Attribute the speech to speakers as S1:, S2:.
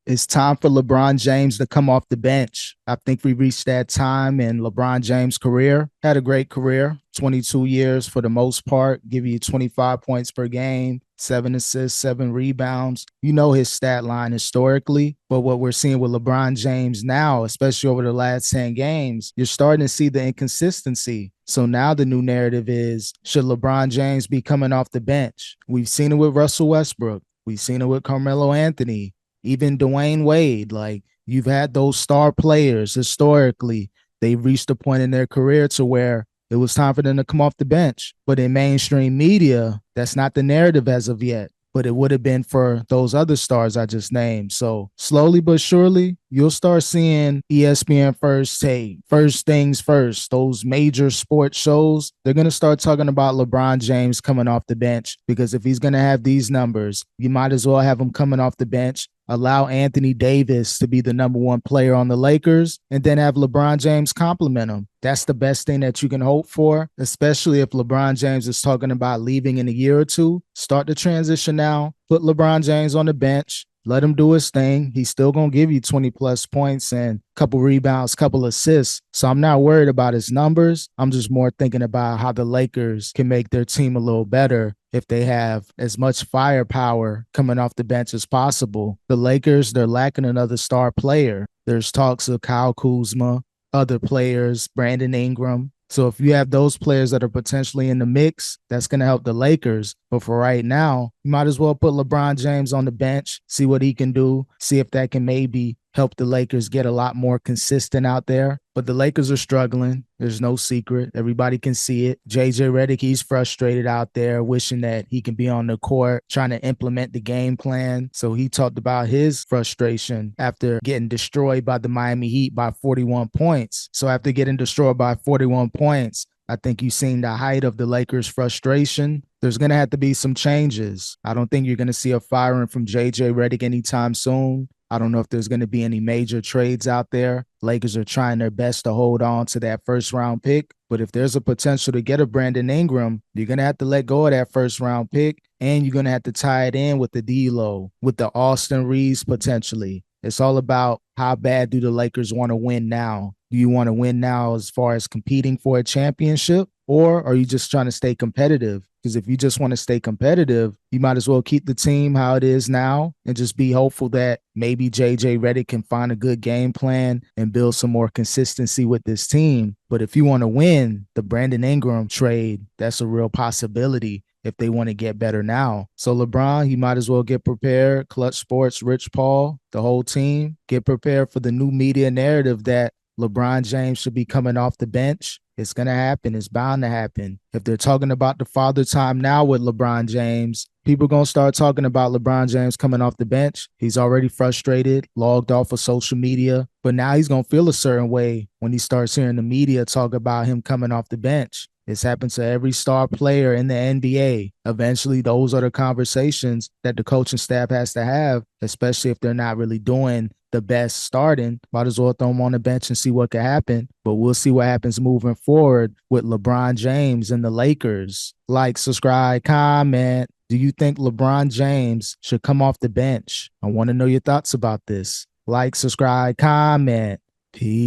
S1: It's time for LeBron James to come off the bench. I think we reached that time in LeBron James' career. Had a great career, 22 years for the most part, give you 25 points per game, 7 assists, 7 rebounds. You know his stat line historically, but what we're seeing with LeBron James now, especially over the last 10 games, you're starting to see the inconsistency. So now the new narrative is, should LeBron James be coming off the bench? We've seen it with Russell Westbrook. We've seen it with Carmelo Anthony, even Dwayne Wade. Like, you've had those star players historically. They've reached a point in their career to where it was time for them to come off the bench. But in mainstream media, that's not the narrative as of yet. But it would have been for those other stars I just named. So slowly but surely, you'll start seeing ESPN First Take, First Things First, those major sports shows. They're going to start talking about LeBron James coming off the bench, because if he's going to have these numbers, you might as well have him coming off the bench. Allow Anthony Davis to be the number one player on the Lakers, and then have LeBron James compliment him. That's the best thing that you can hope for, especially if LeBron James is talking about leaving in a year or two. Start the transition now. Put LeBron James on the bench. Let him do his thing. He's still going to give you 20-plus points and a couple rebounds, couple assists. So I'm not worried about his numbers. I'm just more thinking about how the Lakers can make their team a little better if they have as much firepower coming off the bench as possible. The Lakers, they're lacking another star player. There's talks of Kyle Kuzma, other players, Brandon Ingram. So if you have those players that are potentially in the mix, that's going to help the Lakers. But for right now, you might as well put LeBron James on the bench, see what he can do, see if that can maybe help the Lakers get a lot more consistent out there. But the Lakers are struggling. There's no secret. Everybody can see it. JJ Redick, he's frustrated out there, wishing that he can be on the court, trying to implement the game plan. So he talked about his frustration after getting destroyed by the Miami Heat by 41 points. So after getting destroyed by 41 points, I think you've seen the height of the Lakers' frustration. There's going to have to be some changes. I don't think you're going to see a firing from JJ Redick anytime soon. I don't know if there's going to be any major trades out there. Lakers are trying their best to hold on to that first-round pick. But if there's a potential to get a Brandon Ingram, you're going to have to let go of that first-round pick, and you're going to have to tie it in with the D-Lo, with the Austin Reeves potentially. It's all about how bad do the Lakers want to win now. Do you want to win now as far as competing for a championship, or are you just trying to stay competitive? Because if you just want to stay competitive, you might as well keep the team how it is now and just be hopeful that maybe JJ Redick can find a good game plan and build some more consistency with this team. But if you want to win, the Brandon Ingram trade, that's a real possibility if they want to get better now. So LeBron, you might as well get prepared. Klutch Sports, Rich Paul, the whole team, get prepared for the new media narrative that LeBron James should be coming off the bench. It's going to happen. It's bound to happen. If they're talking about the father time now with LeBron James, people are going to start talking about LeBron James coming off the bench. He's already frustrated, logged off of social media, but now he's going to feel a certain way when he starts hearing the media talk about him coming off the bench. It's happened to every star player in the NBA. Eventually, those are the conversations that the coaching staff has to have, especially if they're not really doing the best starting. Might as well throw him on the bench and see what can happen. But we'll see what happens moving forward with LeBron James and the Lakers. Like, subscribe, comment. Do you think LeBron James should come off the bench? I want to know your thoughts about this. Like, subscribe, comment. Peace.